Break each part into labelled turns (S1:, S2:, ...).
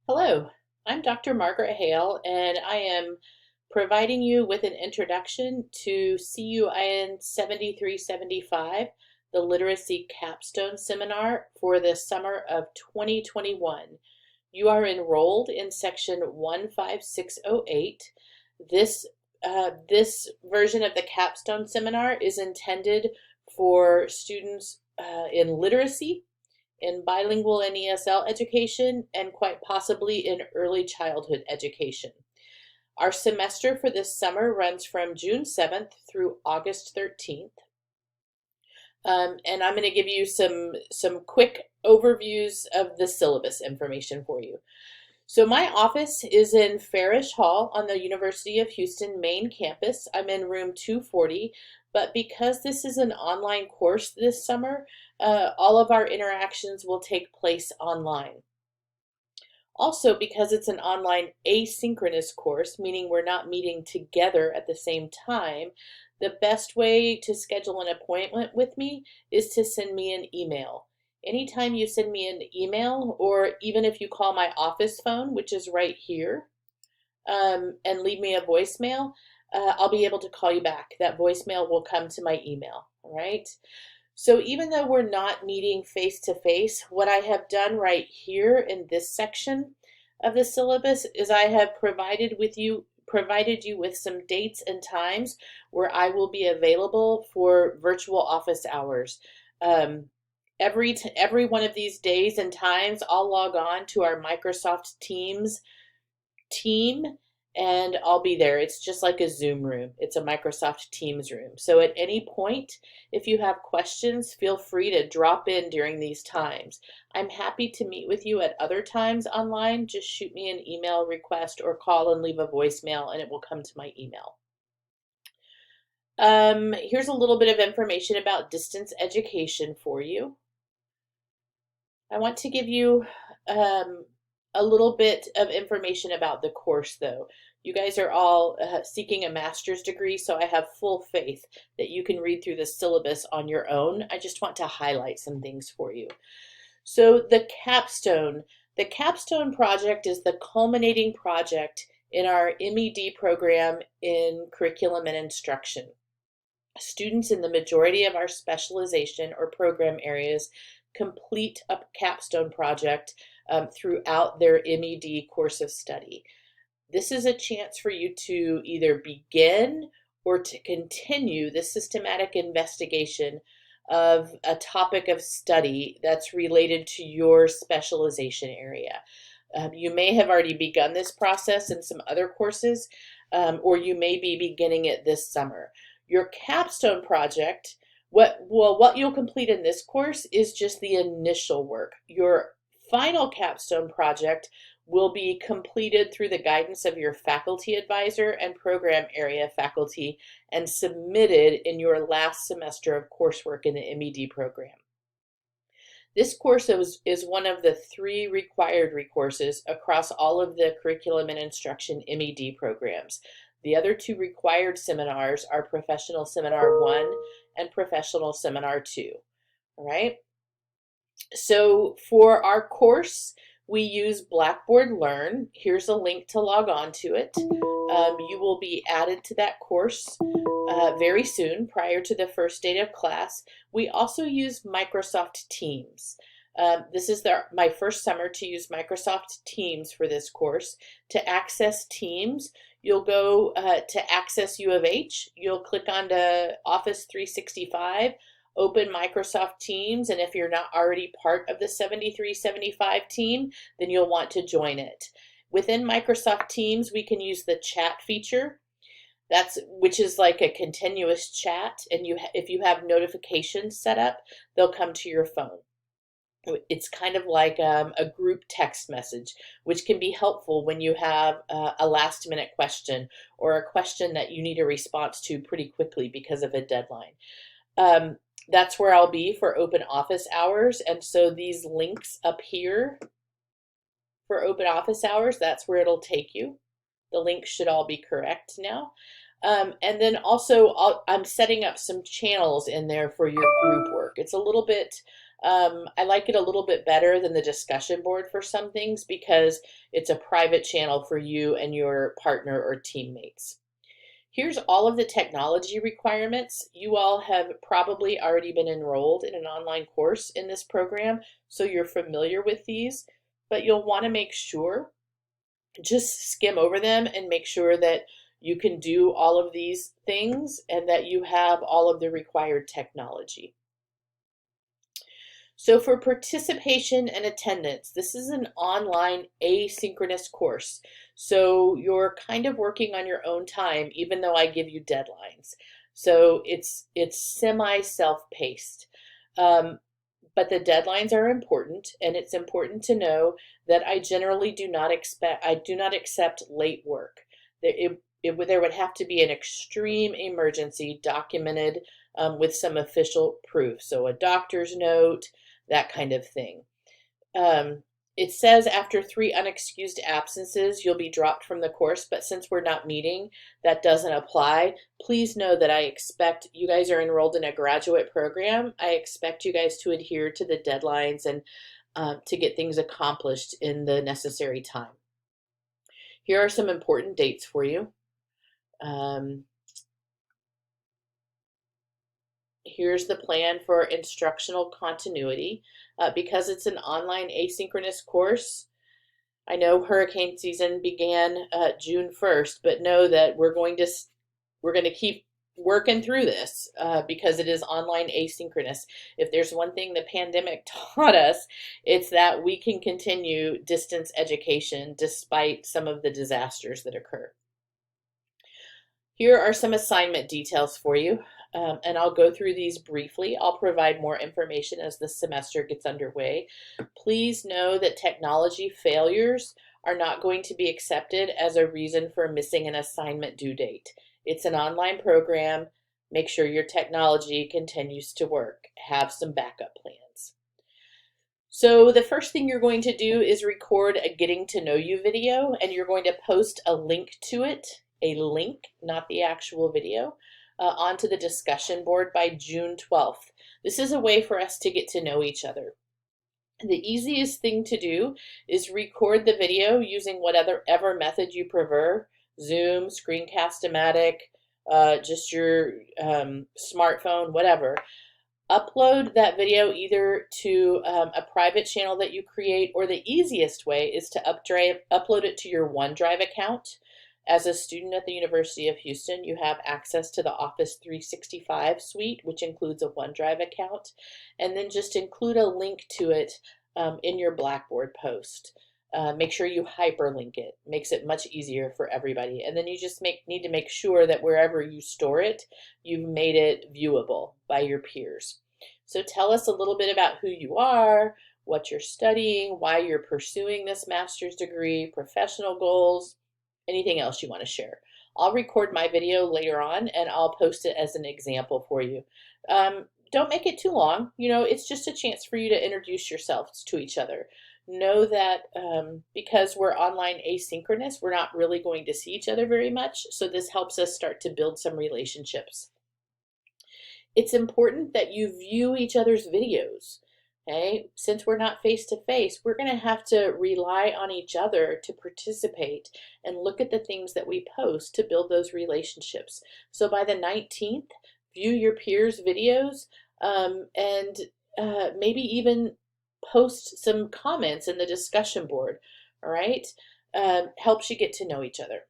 S1: Hello, I'm Dr. Margaret Hale, and I am providing you with an introduction to CUIN 7375, the Literacy Capstone Seminar for the summer of 2021. You are enrolled in section 15608. This version of the Capstone Seminar is intended for students in literacy, in bilingual and ESL education, and quite possibly in early childhood education. Our semester for this summer runs from June 7th through August 13th. And I'm going to give you some quick overviews of the syllabus information for you. So my office is in Farish Hall on the University of Houston main campus. I'm in room 240, but because this is an online course this summer, all of our interactions will take place online. Also, because it's an online asynchronous course, meaning we're not meeting together at the same time, the best way to schedule an appointment with me is to send me an email. Anytime you send me an email, or even if you call my office phone, which is right here, and leave me a voicemail, I'll be able to call you back. That voicemail will come to my email, all right? So even though we're not meeting face-to-face, what I have done right here in this section of the syllabus is I have provided you with some dates and times where I will be available for virtual office hours. Every one of these days and times, I'll log on to our Microsoft Teams team and I'll be there. It's just like a Zoom room. It's a Microsoft Teams room. So at any point, if you have questions, feel free to drop in during these times. I'm happy to meet with you at other times online. Just shoot me an email request or call and leave a voicemail and it will come to my email. Here's a little bit of information about distance education for you. I want to give you a little bit of information about the course, though. You guys are all seeking a master's degree, so I have full faith that you can read through the syllabus on your own. I just want to highlight some things for you. So the Capstone Project is the culminating project in our MED program in curriculum and instruction. Students in the majority of our specialization or program areas complete a capstone project throughout their MED course of study. This is a chance for you to either begin or to continue the systematic investigation of a topic of study that's related to your specialization area. You may have already begun this process in some other courses, or you may be beginning it this summer. Your capstone project, what you'll complete in this course is just the initial work. Your final capstone project will be completed through the guidance of your faculty advisor and program area faculty and submitted in your last semester of coursework in the MED program. This course is one of the 3 required courses across all of the curriculum and instruction MED programs. The other 2 required seminars are Professional Seminar 1 and Professional Seminar 2. All right. So for our course, we use Blackboard Learn. Here's a link to log on to it. You will be added to that course very soon, prior to the first date of class. We also use Microsoft Teams. This is my first summer to use Microsoft Teams for this course. To access Teams, you'll go to Access U of H. You'll click on the Office 365, open Microsoft Teams, and if you're not already part of the 7375 team, then you'll want to join it. Within Microsoft Teams, we can use the chat feature, which is like a continuous chat, and if you have notifications set up, they'll come to your phone. It's kind of like a group text message, which can be helpful when you have a last minute question or a question that you need a response to pretty quickly because of a deadline. That's where I'll be for open office hours, and so these links up here for open office hours, that's where it'll take you. The links should all be correct now. And then also I'm setting up some channels in there for your group work. It's a little bit I like it a little bit better than the discussion board for some things because it's a private channel for you and your partner or teammates. Here's all of the technology requirements. You all have probably already been enrolled in an online course in this program, so you're familiar with these, but you'll want to make sure, just skim over them and make sure that you can do all of these things and that you have all of the required technology. So for participation and attendance, this is an online asynchronous course. So you're kind of working on your own time, even though I give you deadlines. So it's semi self-paced. But the deadlines are important, and it's important to know that I generally do not accept late work. There would have to be an extreme emergency documented with some official proof. So a doctor's note, that kind of thing. It says after 3 unexcused absences, you'll be dropped from the course, but since we're not meeting, that doesn't apply. Please know that I expect you guys are enrolled in a graduate program. I expect you guys to adhere to the deadlines and to get things accomplished in the necessary time. Here are some important dates for you. Here's the plan for instructional continuity. Because it's an online asynchronous course, I know hurricane season began June 1st, but know that we're going to keep working through this because it is online asynchronous. If there's one thing the pandemic taught us, it's that we can continue distance education despite some of the disasters that occur. Here are some assignment details for you, and I'll go through these briefly. I'll provide more information as the semester gets underway. Please know that technology failures are not going to be accepted as a reason for missing an assignment due date. It's an online program. Make sure your technology continues to work. Have some backup plans. So the first thing you're going to do is record a getting to know you video, and you're going to post a link to it, a link, not the actual video, onto the discussion board by June 12th. This is a way for us to get to know each other. The easiest thing to do is record the video using whatever method you prefer, Zoom, Screencast-O-Matic, just your smartphone, whatever. Upload that video either to a private channel that you create, or the easiest way is to upload it to your OneDrive account. As a student at the University of Houston, you have access to the Office 365 suite, which includes a OneDrive account, and then just include a link to it in your Blackboard post. Make sure you hyperlink it. Makes it much easier for everybody. And then you just need to make sure that wherever you store it, you've made it viewable by your peers. So tell us a little bit about who you are, what you're studying, why you're pursuing this master's degree, professional goals, anything else you want to share. I'll record my video later on and I'll post it as an example for you. Don't make it too long. You know, it's just a chance for you to introduce yourselves to each other. Know that because we're online asynchronous, we're not really going to see each other very much. So this helps us start to build some relationships. It's important that you view each other's videos. Okay, since we're not face-to-face, we're going to have to rely on each other to participate and look at the things that we post to build those relationships. So by the 19th, view your peers' videos and maybe even post some comments in the discussion board, all right? Helps you get to know each other.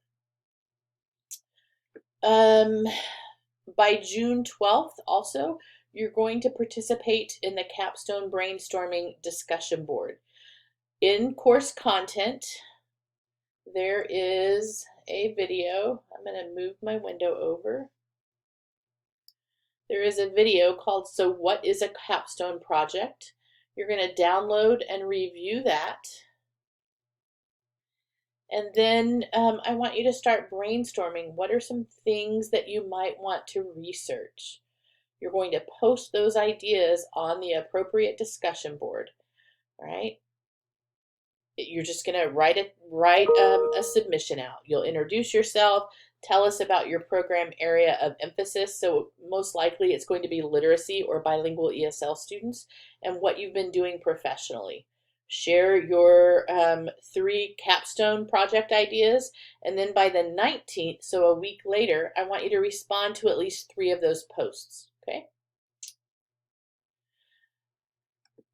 S1: By June 12th also, you're going to participate in the Capstone Brainstorming Discussion Board. In course content, there is a video. I'm going to move my window over. There is a video called So What is a Capstone Project? You're going to download and review that. And then I want you to start brainstorming. What are some things that you might want to research? You're going to post those ideas on the appropriate discussion board, all right? You're just going to write a submission out. You'll introduce yourself, tell us about your program area of emphasis. So most likely it's going to be literacy or bilingual ESL students, and what you've been doing professionally. Share your 3 capstone project ideas, and then by the 19th, so a week later, I want you to respond to at least 3 of those posts, okay?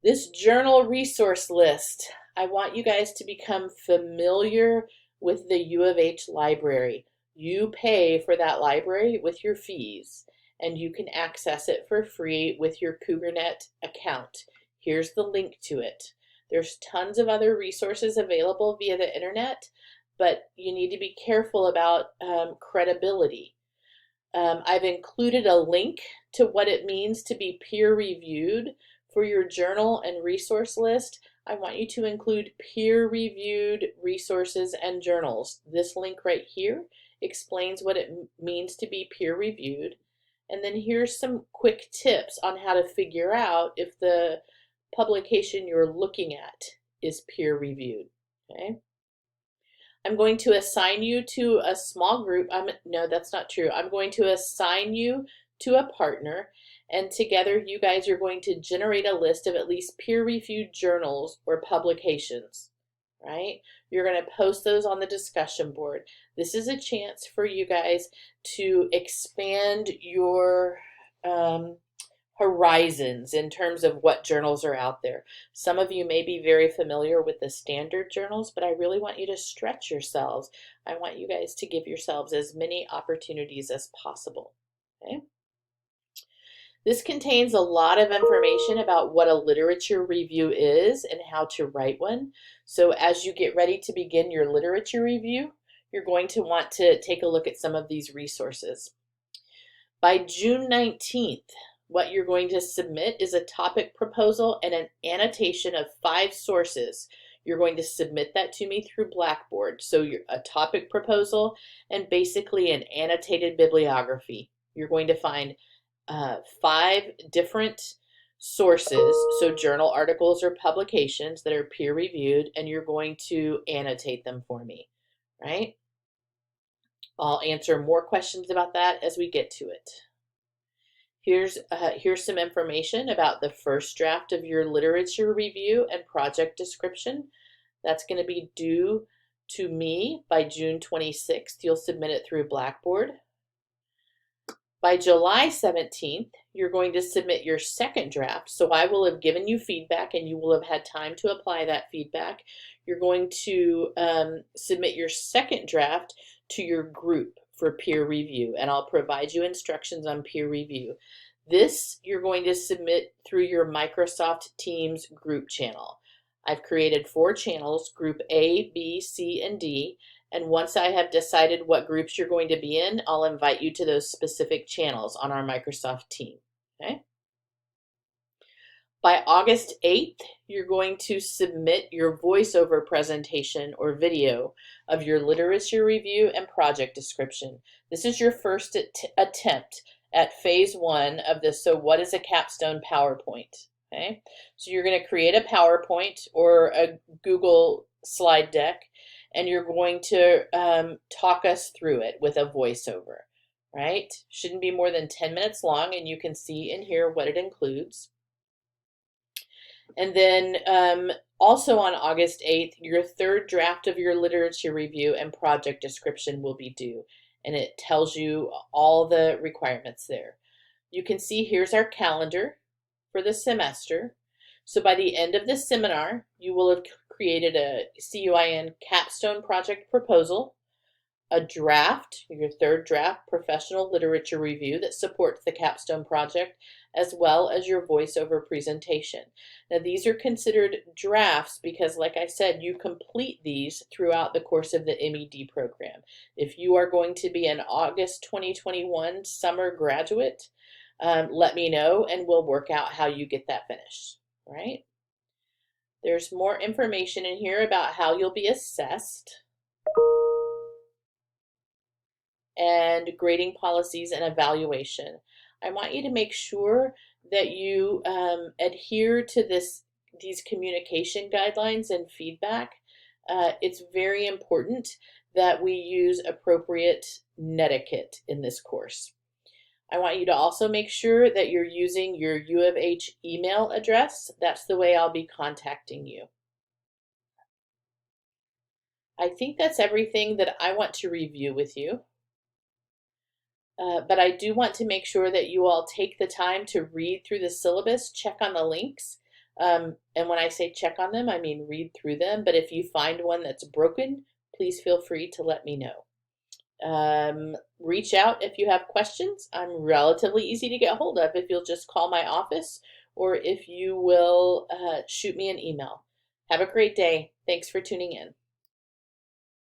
S1: This journal resource list, I want you guys to become familiar with the U of H library. You pay for that library with your fees, and you can access it for free with your CougarNet account. Here's the link to it. There's tons of other resources available via the internet, but you need to be careful about credibility. I've included a link to what it means to be peer-reviewed. For your journal and resource list, I want you to include peer-reviewed resources and journals. This link right here explains what it means to be peer-reviewed. And then here's some quick tips on how to figure out if the publication you're looking at is peer-reviewed. Okay? I'm going to assign you to a small group. No, that's not true. I'm going to assign you to a partner, and together you guys are going to generate a list of at least peer-reviewed journals or publications, right? You're going to post those on the discussion board. This is a chance for you guys to expand your horizons in terms of what journals are out there. Some of you may be very familiar with the standard journals, but I really want you to stretch yourselves. I want you guys to give yourselves as many opportunities as possible, okay? This contains a lot of information about what a literature review is and how to write one. So as you get ready to begin your literature review, you're going to want to take a look at some of these resources. By June 19th, what you're going to submit is a topic proposal and an annotation of 5 sources. You're going to submit that to me through Blackboard. So a topic proposal and basically an annotated bibliography. You're going to find 5 different sources, so journal articles or publications that are peer-reviewed, and you're going to annotate them for me, right? I'll answer more questions about that as we get to it. Here's some information about the first draft of your literature review and project description. That's going to be due to me by June 26th. You'll submit it through Blackboard. By July 17th, you're going to submit your second draft. So I will have given you feedback and you will have had time to apply that feedback. You're going to submit your second draft to your group for peer review, and I'll provide you instructions on peer review. This you're going to submit through your Microsoft Teams group channel. I've created 4 channels, group A, B, C, and D. And once I have decided what groups you're going to be in, I'll invite you to those specific channels on our Microsoft team, okay? By August 8th, you're going to submit your voiceover presentation or video of your literature review and project description. This is your first attempt at phase 1 of this. So what is a capstone PowerPoint, okay? So you're going to create a PowerPoint or a Google slide deck, and you're going to talk us through it with a voiceover, right? Shouldn't be more than 10 minutes long, and you can see in here what it includes. And then also on August 8th, your third draft of your literature review and project description will be due, and it tells you all the requirements there. You can see here's our calendar for the semester. So by the end of this seminar, you will have created a CUIN Capstone Project proposal, a draft, your third draft professional literature review that supports the Capstone Project, as well as your voiceover presentation. Now these are considered drafts because, like I said, you complete these throughout the course of the MED program. If you are going to be an August 2021 summer graduate, let me know and we'll work out how you get that finished, right? There's more information in here about how you'll be assessed and grading policies and evaluation. I want you to make sure that you adhere to these communication guidelines and feedback. It's very important that we use appropriate netiquette in this course. I want you to also make sure that you're using your U of H email address. That's the way I'll be contacting you. I think that's everything that I want to review with you. But I do want to make sure that you all take the time to read through the syllabus, check on the links. And when I say check on them, I mean read through them. But if you find one that's broken, please feel free to let me know. Reach out if you have questions. I'm relatively easy to get hold of if you'll just call my office or if you will shoot me an email. Have a great day. Thanks for tuning in.